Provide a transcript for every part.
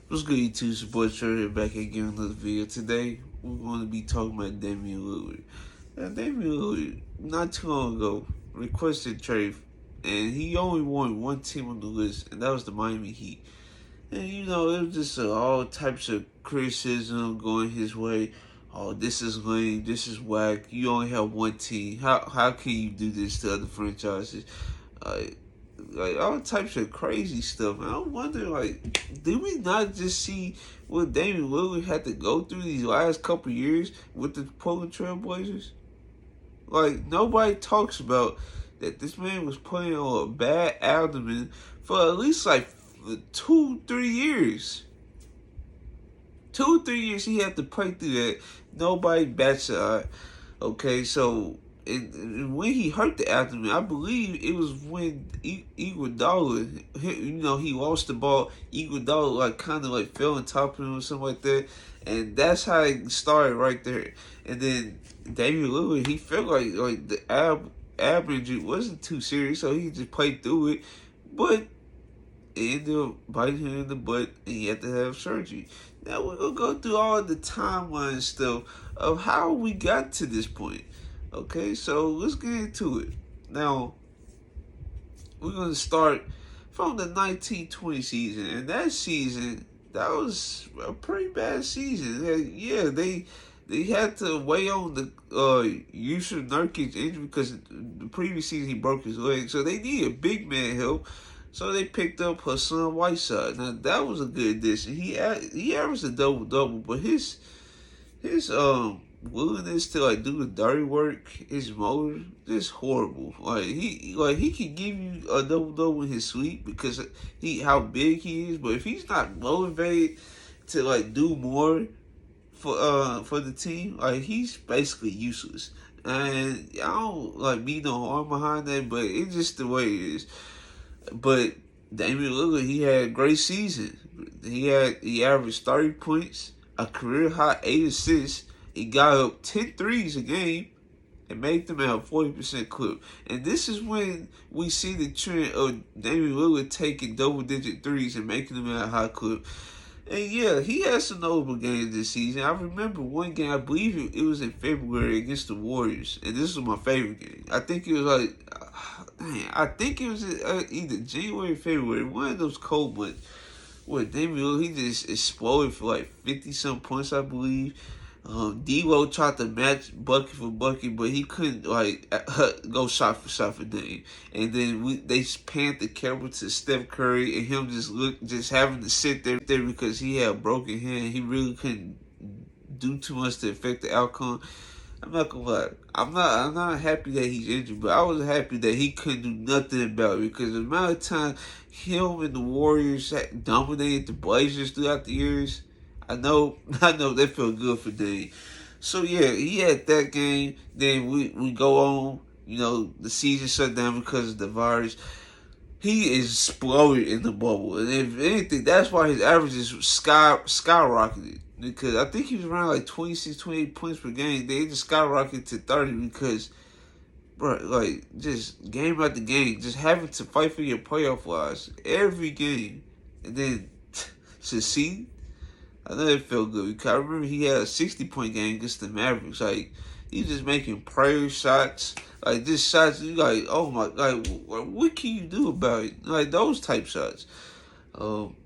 What's good, YouTube? It's your boy Trell here back again with another video. Today, we're going to be talking about Damian Lillard. Now, Damian Lillard, not too long ago, requested trade, and he only wanted one team on the list, and that was the Miami Heat. And, it was just all types of criticism going his way. Oh, this is lame. This is whack. You only have one team. How can you do this to other franchises? Uh, like all types of crazy stuff. And I wonder, did we not just see what Damian Lillard had to go through these last couple years with the Portland Trail Blazers? Like, nobody talks about that this man was playing on a bad abdomen for at least like 2-3 years. 2-3 years he had to play through that. Nobody bats an eye. Okay, so and when he hurt the abdomen, I believe it was when Iguodala, he lost the ball. Iguodala kind of fell on top of him or something like that, and that's how it started right there. And then Damian Lillard, he felt like the ab injury wasn't too serious, so he just played through it, but it ended up biting him in the butt, and he had to have surgery. Now we're gonna go through all the timeline stuff of how we got to this point. Okay, so let's get into it. Now we're gonna start from the 1920 season, and that season that was a pretty bad season. They had to weigh on the Yusuf Nurkic injury because the previous season he broke his leg, so they needed big man help. So they picked up Hassan Whiteside. Now that was a good addition. He averaged a double, but his willingness to do the dirty work, his motor, just horrible. He can give you a double in his sleep because how big he is, but if he's not motivated to do more for the team, he's basically useless. And I don't mean no harm behind that, but it's just the way it is. But Damian Lillard, he had a great season. He averaged 30 points, a career high 8 assists. He got up 10 threes a game and made them at a 40% clip. And this is when we see the trend of Damian Lillard taking double-digit threes and making them at a high clip. And yeah, he had some notable games this season. I remember one game, I believe it was in February against the Warriors. And this was my favorite game. I think it was either January or February, one of those cold months where Damian Lillard, he just exploded for 50-some points, I believe. D-Lo tried to match bucket for bucket, but he couldn't go shot for shot for Dame. And then they panned the camera to Steph Curry and him just having to sit there because he had a broken hand. He really couldn't do too much to affect the outcome. I'm not gonna lie. I'm not happy that he's injured, but I was happy that he couldn't do nothing about it because the amount of time him and the Warriors dominated the Blazers throughout the years. I know that felt good for Dame. So yeah, he had that game. Then we go on. The season shut down because of the virus. He exploded in the bubble, and if anything, that's why his averages skyrocketed. Because I think he was around 26, 28 points per game. They just skyrocketed to 30 because, bro, just game after game, just having to fight for your playoff lives every game, and then succeed. I know it felt good because I remember he had a 60-point game against the Mavericks. He's just making prayer shots. Just shots, you oh my, what can you do about it? Those type shots.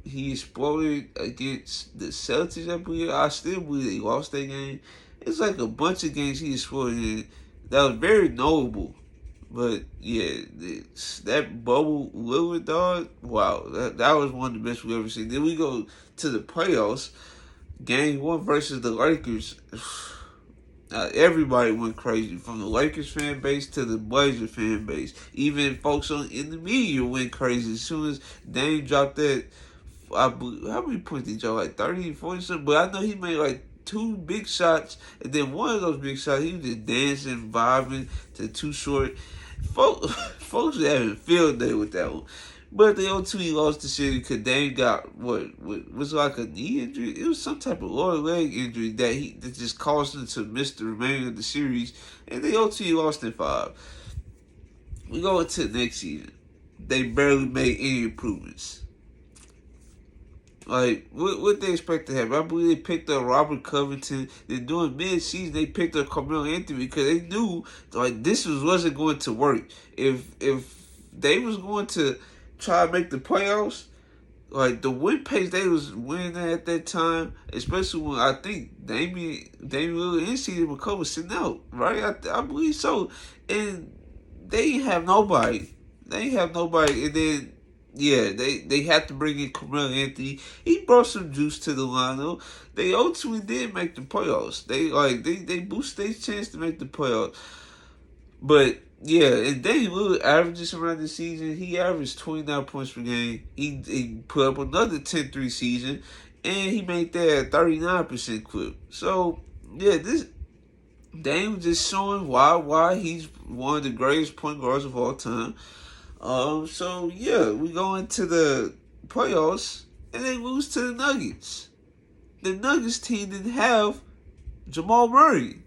He exploded against the Celtics, I believe. I still believe he lost that game. It's a bunch of games he exploded in. That was very notable. But yeah, that bubble Lillard dog, wow, that was one of the best we ever seen. Then we go to the playoffs, Game 1 versus the Lakers. Everybody went crazy, from the Lakers fan base to the Blazers fan base. Even folks in the media went crazy as soon as Dame dropped that. I believe, how many points did he drop? 30, 40 something. But I know he made 2 big shots, and then one of those big shots, he was just dancing, vibing to Too Short. Folks were having a field day with that one. But the 0-2, he lost the series because Dame got what was a knee injury. It was some type of lower leg injury that just caused him to miss the remainder of the series. And the 0-2, he lost in 5. We go into the next season. They barely made any improvements. Like, what they expect to happen? I believe they picked up Robert Covington. Then during mid-season, they picked up Carmelo Anthony because they knew, like, wasn't going to work. If they was going to try to make the playoffs, like, the win pace they was winning at that time, especially when I think Damian Lillard and CJ McCollum was sitting out, right? I believe so. And they ain't have nobody. They ain't have nobody. And then, yeah, they had to bring in Carmelo Anthony. He brought some juice to the lineup. They ultimately did make the playoffs. They boosted their chance to make the playoffs. But yeah, and Damian Lillard averages around the season. He averaged 29 points per game. He put up another 10-3 season, and he made that at 39% clip. So yeah, this Dame just showing why he's one of the greatest point guards of all time. So yeah, we go into the playoffs and they lose to the Nuggets. The Nuggets team didn't have Jamal Murray.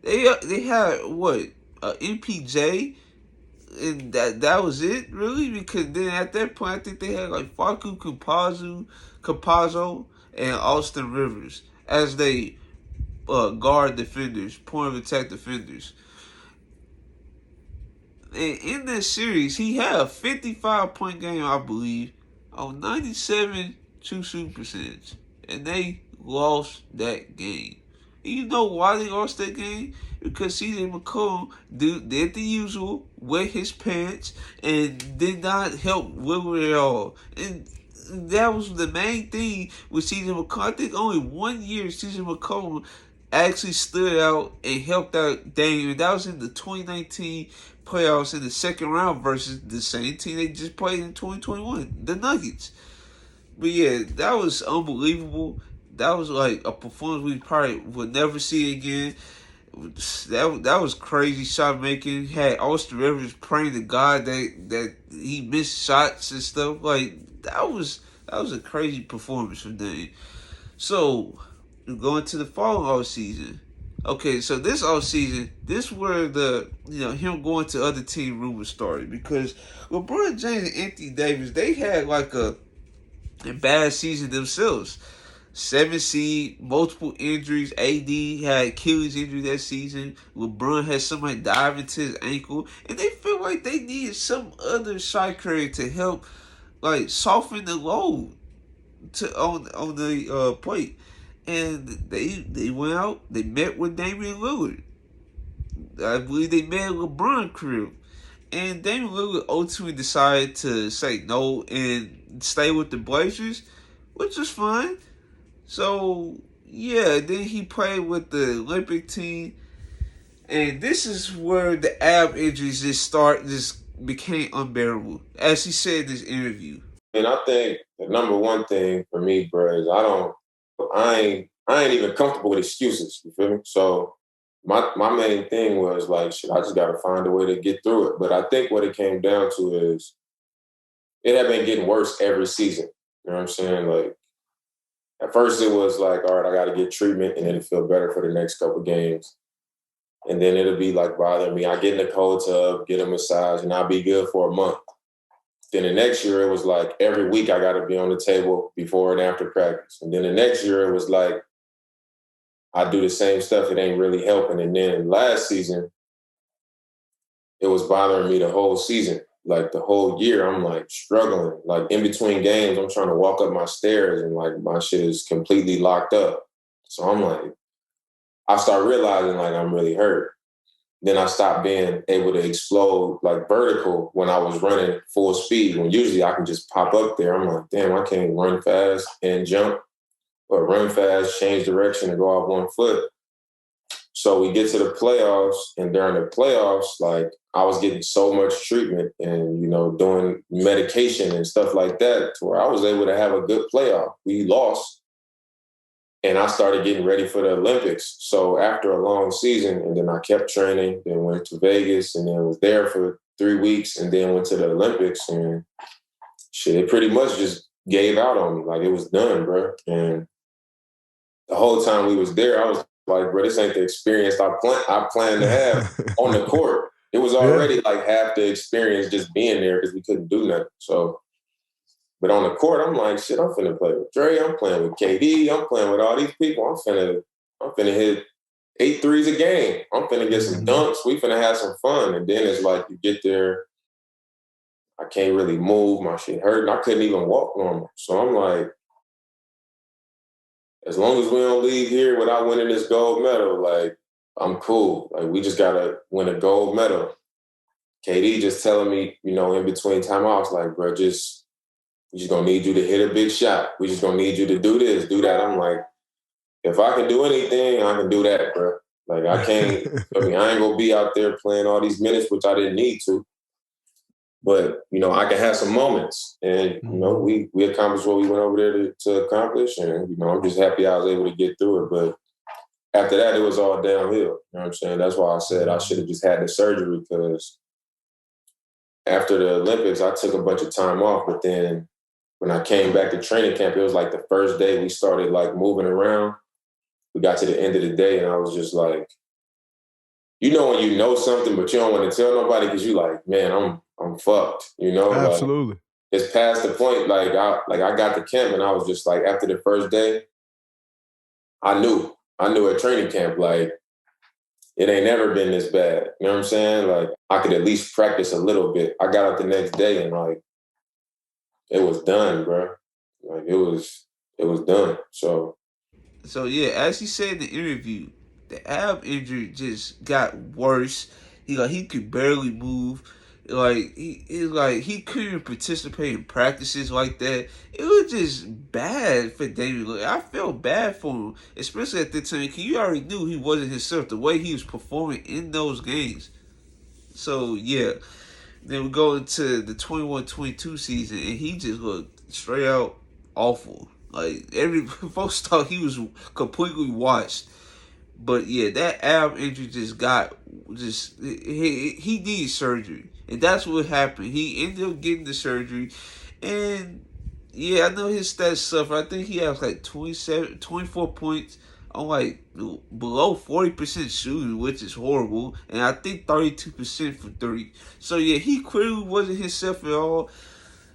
They had what, MPJ, and that was it really, because then at that point I think they had like Facu Campazzo, and Austin Rivers as they guard defenders, point of attack defenders. And in this series, he had a 55-point game, I believe, on 97 true shooting percentage, and they lost that game. And you know why they lost that game? Because CJ McCollum did the usual, wet his pants, and did not help Lillard at all. And that was the main thing with CJ McCollum. I think only 1 year CJ McCollum actually stood out and helped out Dame, and that was in the 2019 playoffs in the second round versus the same team they just played in 2021, the Nuggets. But yeah, that was unbelievable. That was like a performance we probably would never see again. That was crazy shot making. Had Austin Rivers praying to God that he missed shots and stuff. Like that was a crazy performance from Dame. So going to the following off season. Okay, so this off season, this where the him going to other team rumors started, because LeBron James and Anthony Davis, they had like a bad season themselves. 7 seed, multiple injuries. AD had Achilles injury that season. LeBron had somebody dive into his ankle, and they feel like they needed some other shot creator to help, like, soften the load on the plate. And they went out. They met with Damian Lillard. I believe they met at LeBron crib. And Damian Lillard ultimately decided to say no and stay with the Blazers, which was fine. So yeah, then he played with the Olympic team, and this is where the ab injuries just became unbearable, as he said in this interview. And I think the number one thing for me, bro, is I ain't even comfortable with excuses. You feel me? So my main thing was like, shit, I just gotta find a way to get through it. But I think what it came down to is it had been getting worse every season. You know what I'm saying? Like, at first it was like, all right, I gotta get treatment and it'll feel better for the next couple games. And then it'll be like bothering me. I get in the cold tub, get a massage, and I'll be good for a month. Then the next year it was like every week I got to be on the table before and after practice. And then the next year it was like I do the same stuff. It ain't really helping. And then last season it was bothering me the whole season. Like the whole year I'm like struggling. Like in between games I'm trying to walk up my stairs and like my shit is completely locked up. So I'm like, I start realizing like I'm really hurt. Then I stopped being able to explode like vertical when I was running full speed. When usually I can just pop up there. I'm like, damn, I can't run fast and jump, or run fast, change direction, and go off one foot. So we get to the playoffs, and during the playoffs, like I was getting so much treatment and doing medication and stuff like that, to where I was able to have a good playoff. We lost, and I started getting ready for the Olympics. So after a long season, and then I kept training, then went to Vegas, and then was there for 3 weeks, and then went to the Olympics, and shit, it pretty much just gave out on me. Like it was done, bro. And the whole time we was there, I was like, bro, this ain't the experience I planned to have on the court. It was already like half the experience just being there because we couldn't do nothing. So But on the court, I'm like, shit, I'm finna play with Dre. I'm playing with KD. I'm playing with all these people. I'm finna hit 8 threes a game. I'm finna get some dunks. We finna have some fun. And then it's like you get there, I can't really move. My shit hurting. I couldn't even walk normal. So I'm like, as long as we don't leave here without winning this gold medal, like, I'm cool. Like, we just gotta win a gold medal. KD just telling me, in between timeouts, like, bro, we just gonna need you to hit a big shot. We just gonna need you to do this, do that. I'm like, if I can do anything, I can do that, bro. Like, I can't, I ain't gonna be out there playing all these minutes, which I didn't need to. But, I can have some moments. And, we accomplished what we went over there to accomplish. And, I'm just happy I was able to get through it. But after that, it was all downhill. You know what I'm saying? That's why I said I should have just had the surgery, because after the Olympics, I took a bunch of time off. But then when I came back to training camp, it was like the first day we started like moving around. We got to the end of the day and I was just like, when you know something, but you don't want to tell nobody because you like, man, I'm fucked, Absolutely. Like, it's past the point. I got to camp and I was just like, after the first day, I knew at training camp, like, it ain't never been this bad. You know what I'm saying? Like, I could at least practice a little bit. I got up the next day and like, it was done, bro. Like, it was done. So yeah, as he said in the interview, the ab injury just got worse. He could barely move. He couldn't participate in practices like that. It was just bad for Damian Lillard. I felt bad for him, especially at the time, because you already knew he wasn't himself the way he was performing in those games. So yeah, then we go into the 21-22 season, and he just looked straight out awful. Like, every folks thought he was completely washed. But yeah, that ab injury he needs surgery, and that's what happened. He ended up getting the surgery, and yeah, I know his stats suffer. I think he has like 24 points on like below 40% shooting, which is horrible, and I think 32% for three. So yeah, he clearly wasn't himself at all.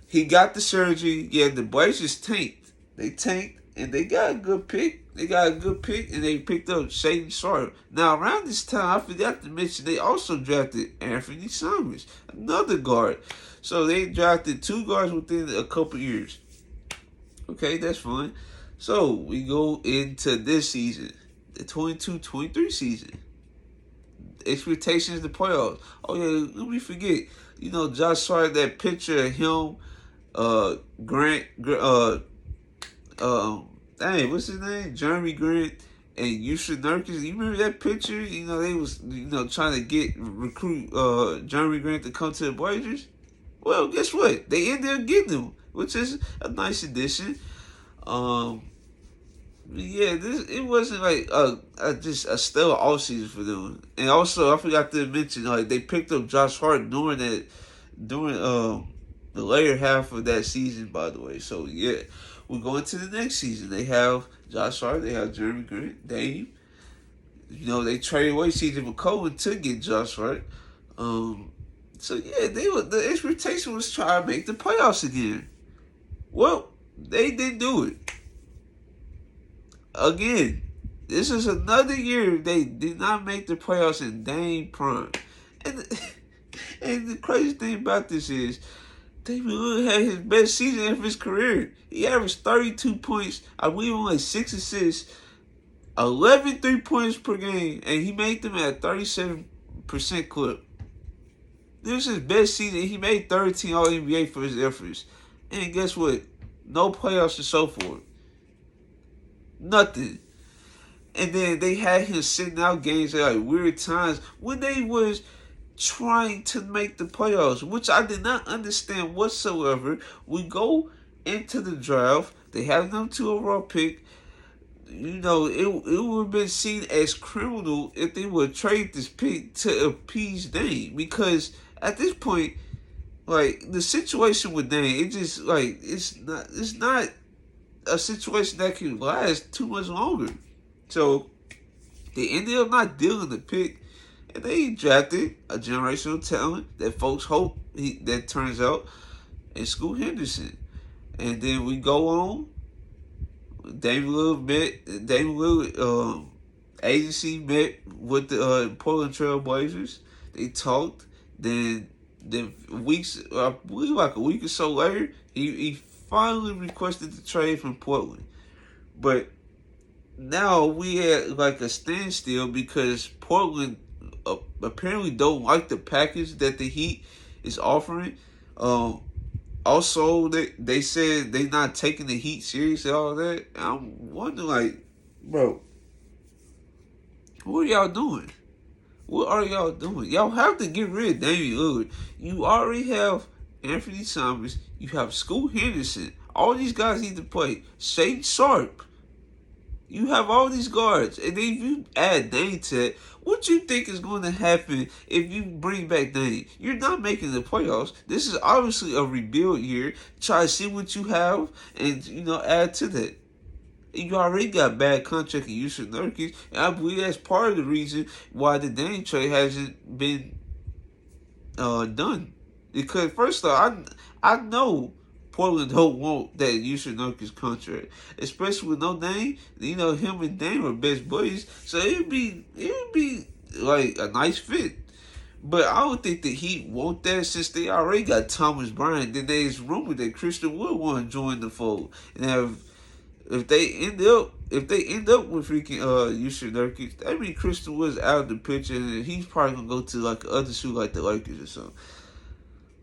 He got the surgery. Yeah, the Blazers tanked. They tanked, and they got a good pick. And they picked up Shaden Sharp. Now, around this time, I forgot to mention, they also drafted Anthony Simons, another guard. So they drafted two guards within a couple years. Okay, that's fine. So we go into this season, the 22-23 season. Expectations, the playoffs. Oh yeah, let me forget. Josh Hart, that picture of him, Grant, dang, what's his name? Jeremy Grant and Yusuf Nurkic. You remember that picture? They was trying to recruit Jeremy Grant to come to the Blazers. Well, guess what? They ended up getting him, which is a nice addition. Yeah, it wasn't like just a stellar offseason for them. And also, I forgot to mention, like, they picked up Josh Hart during the later half of that season, by the way. So yeah, we're going to the next season. They have Josh Hart, they have Jeremy Grant, Dame. They traded away CJ McCollum to get Josh Hart. So yeah, the expectation was try to make the playoffs again. Well, they didn't do it. Again, this is another year they did not make the playoffs in Dame prime. And and the crazy thing about this is, Damian Lillard had his best season of his career. He averaged 32 points, I believe only 6 assists, 11 3-pointers per game, and he made them at a 37% clip. This was his best season. He made 13 All-NBA for his efforts. And guess what? No playoffs to show for it. Nothing. And then they had him sitting out games at like weird times when they was trying to make the playoffs, which I did not understand whatsoever. We go into the draft. They have them 2 overall pick. It would have been seen as criminal if they would trade this pick to appease Dame, because at this point, like, the situation with Dame, it just like it's not a situation that can last too much longer. So they ended up not dealing the pick, and they drafted a generational talent that folks hope that turns out in Scoot Henderson. And then we go on. Damian Lillard agency met with the Portland Trail Blazers. They talked. Then weeks, I believe like a week or so later, he finally requested the trade from Portland. But now we had like a standstill because Portland apparently don't like the package that the Heat is offering. Um, Also, they said they not taking the Heat serious and all that. I'm wondering, like, bro, what are y'all doing? What are y'all doing? Y'all have to get rid of Damian Lillard. You already have Anthony Thomas. You have Scoot Henderson. All these guys need to play. Shane Sharp. You have all these guards, and then if you add Dane to it, what you think is going to happen if you bring back Dane? You're not making the playoffs. This is obviously a rebuild year. Try to see what you have, and add to that. You already got bad contract in Yusuf Nurkic, and I believe that's part of the reason why the Dane trade hasn't been done. Because first off, I know Portland don't want that Yusuf Nurkic contract, especially with no name. Him and Dame are best buddies, so it would be like a nice fit. But I don't think that he want that since they already got Thomas Bryant. Then there's rumored that Christian Wood want to join the fold, and if they end up with freaking Yusuf Nurkic, that means Christian Wood's out of the picture, and he's probably gonna go to like other shoe like the Lakers or something.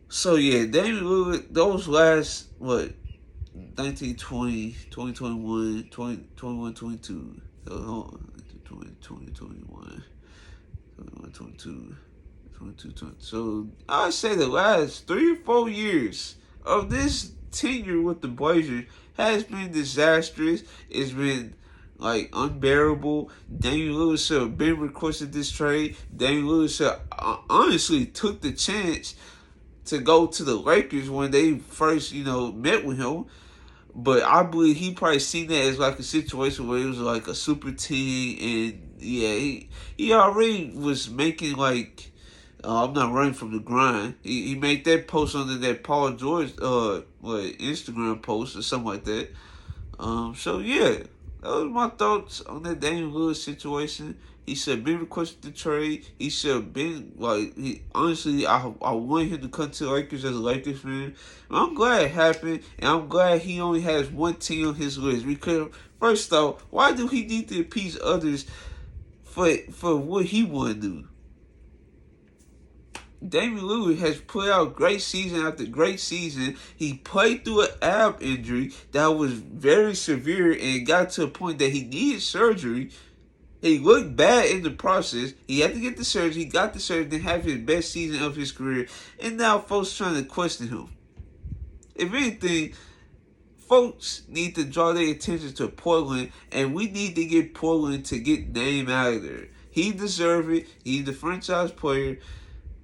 So yeah, Damian Lillard, those last 19, 20, 20, 21, 20, 21, 22, 20, 20, 21, 21, 22, 22, 20. So I say the last 3 or 4 years of this tenure with the Blazers has been disastrous. It's been like unbearable. Damian Lillard should have been requested this trade. Damian Lillard should honestly took the chance to go to the Lakers when they first, met with him. But I believe he probably seen that as like a situation where it was like a super team, and yeah, he already was making like I'm not running from the grind. He made that post under that Paul George Instagram post or something like that. So yeah, those are my thoughts on that Damian Lillard situation. He should have been requested to trade. He should have been honestly, I want him to come to the Lakers as a Lakers fan. And I'm glad it happened, and I'm glad he only has one team on his list. Because first off, why do he need to appease others for what he want to do? Damian Lillard has put out great season after great season. He played through an ab injury that was very severe and got to a point that he needed surgery. He looked bad in the process. He had to get the surgery. He got the surgery, then have his best season of his career. And now folks trying to question him. If anything, folks need to draw their attention to Portland, and we need to get Portland to get Dame out of there. He deserves it. He's the franchise player.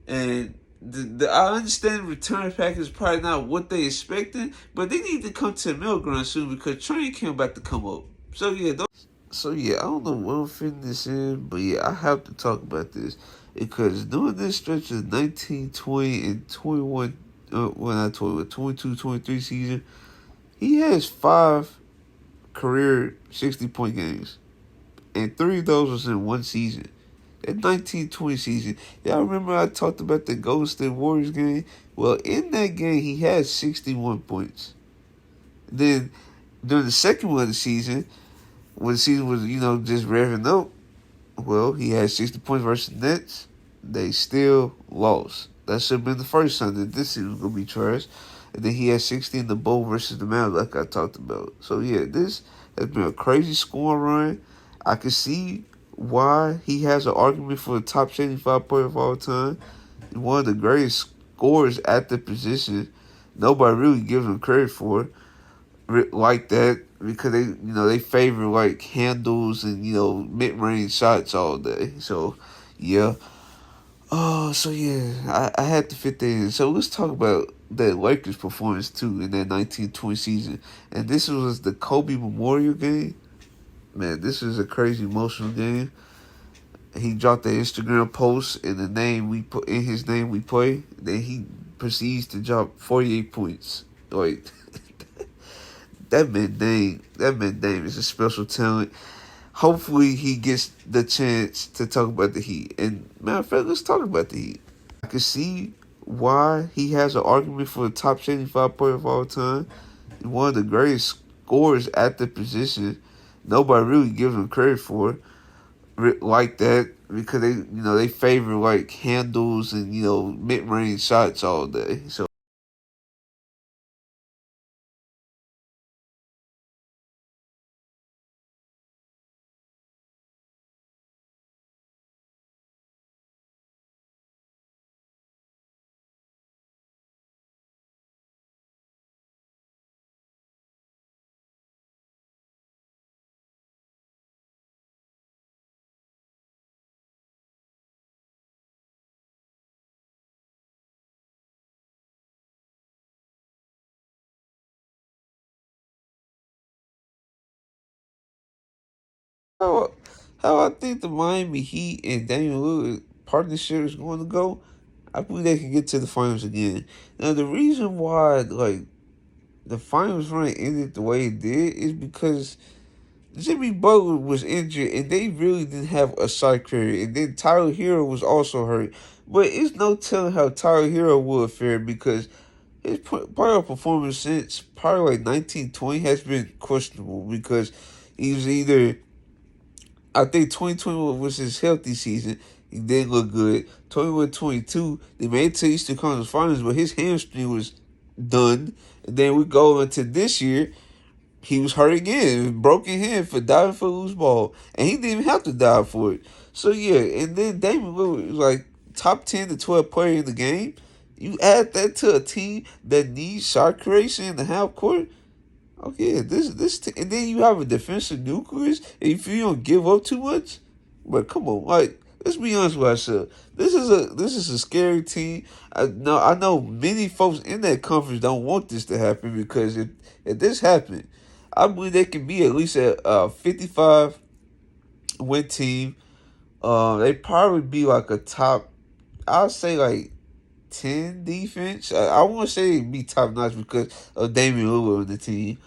And I understand return package is probably not what they expecting, but they need to come to the middle ground soon because training camp about to come up. So yeah, I don't know what I'm fitting this in, but yeah, I have to talk about this because during this stretch of 19, 20, and 21, when I told you 22, 23 season, he has 5 career 60-point games, and 3 of those was in one season. That 1920 season, y'all remember I talked about the Golden State Warriors game? Well, in that game, he had 61 points. Then, during the second one of the season, when the season was, just revving up, well, he had 60 points versus the Nets. They still lost. That should have been the first time that this season was going to be trash. And then he had 60 in the bowl versus the Mavs, like I talked about. So, yeah, this has been a crazy scoring run. I can see why he has an argument for the top 75 player of all time. One of the greatest scorers at the position. Nobody really gives him credit for like that because they favor like handles and mid-range shots all day. So yeah. So yeah, I had to fit that in. So let's talk about that Lakers performance too in that 1920 season. And this was the Kobe Memorial game. Man, this is a crazy emotional game. He dropped the Instagram post and the name we put in his name we play. Then he proceeds to drop 48 points. Like that man name is a special talent. Hopefully he gets the chance to talk about the Heat. And matter of fact, let's talk about the Heat. I can see why he has an argument for the top 75 player of all time. One of the greatest scorers at the position. Nobody really gives him credit for like that because they favor like handles and mid range shots all day. So how how I think the Miami Heat and Damian Lillard partnership is going to go, I believe they can get to the finals again. Now the reason why the finals run ended the way it did is because Jimmy Butler was injured and they really didn't have a shot carrier. And then Tyler Hero was also hurt. But it's no telling how Tyler Hero would fare because his playoff performance since probably like 1920 has been questionable because he was either, I think 2020 was his healthy season. He didn't look good. 21-22, they made it to Eastern Conference Finals, but his hamstring was done. And then we go into this year, he was hurt again, broken hand for diving for a loose ball, and he didn't even have to dive for it. So yeah, and then Damian Lillard was like top 10 to 12 player in the game. You add that to a team that needs shot creation in the half court. Okay, and then you have a defensive nucleus. If you don't give up too much, but come on, like let's be honest with ourselves. This is a scary team. I know many folks in that conference don't want this to happen because if this happened, I believe they can be at least a 55 win team. They probably be like a top. I'll say like 10 defense. I want to say it'd be top notch because of Damian Lillard on the team.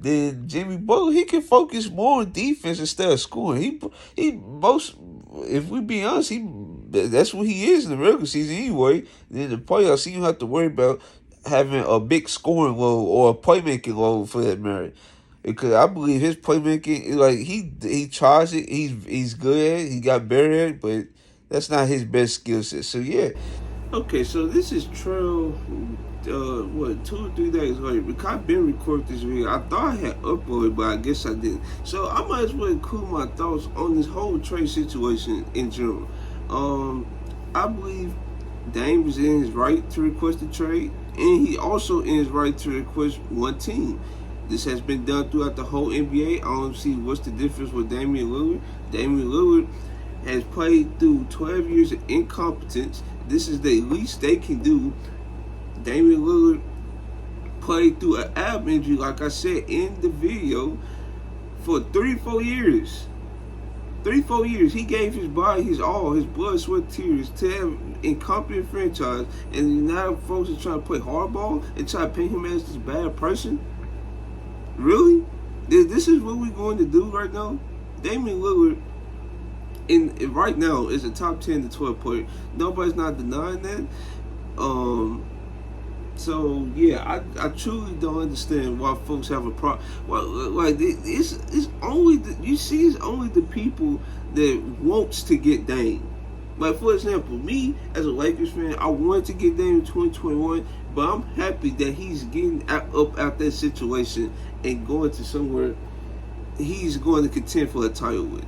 Then Jimmy Butler, he can focus more on defense instead of scoring. He most, if we be honest, that's what he is in the regular season anyway. Then the playoffs, he don't have to worry about having a big scoring load or a playmaking load for that matter. Because I believe his playmaking, like he tries it, he's good at it, he got better at it, but that's not his best skill set. So yeah. Okay, so this is Trell. What 2 or 3 days later? Because I've been recording this video. I thought I had uploaded, but I guess I didn't. So I might as well include my thoughts on this whole trade situation in general. I believe Dame is in his right to request a trade, and he also in his right to request one team. This has been done throughout the whole NBA. I don't see what's the difference with Damian Lillard. Damian Lillard has played through 12 years of incompetence. This is the least they can do. Damian Lillard played through an ab injury, like I said in the video, for 3-4 years. 3-4 years. He gave his body, his all, his blood, sweat, tears to have incompetent franchise. And now folks are trying to play hardball and try to paint him as this bad person. Really? This is what we're going to do right now? Damian Lillard right now is a top 10 to 12 player. Nobody's not denying that. So yeah, I truly don't understand why folks have a problem. Well, like it's only it's only the people that wants to get Dame. Like for example, me as a Lakers fan, I wanted to get Dame in 2021, but I'm happy that he's getting up out that situation and going to somewhere he's going to contend for a title with.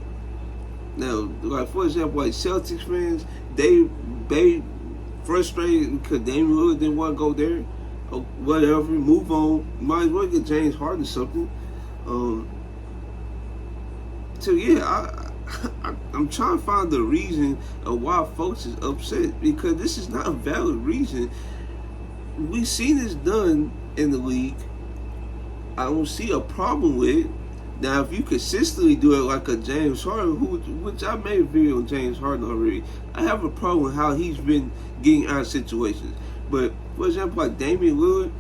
Now, like for example, like Celtics fans, they frustrated because Damian Lillard didn't want to go there. Or whatever, move on. Might as well get James Harden or something. So yeah, I'm trying to find the reason of why folks is upset because this is not a valid reason. We've seen this done in the league. I don't see a problem with it. Now, if you consistently do it like a James Harden, which I made a video on James Harden already, I have a problem with how he's been getting out of situations. But, for example, like Damian Lillard,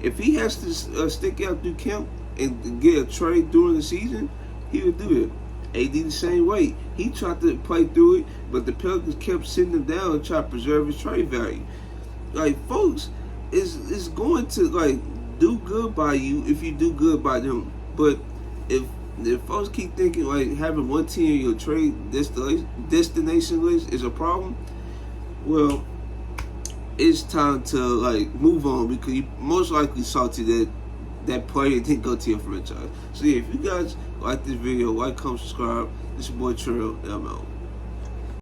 If he has to stick out through camp and get a trade during the season, he would do it. AD the same way. He tried to play through it, but the Pelicans kept sitting him down and tried to preserve his trade value. Like, folks is going to like do good by you if you do good by them. But if folks keep thinking like having one team in your trade destination list is a problem, well, it's time to like move on because you most likely salty that player didn't go to your franchise. So yeah, if you guys like this video, like, comment, subscribe. This is your boy Trell, and I'm out.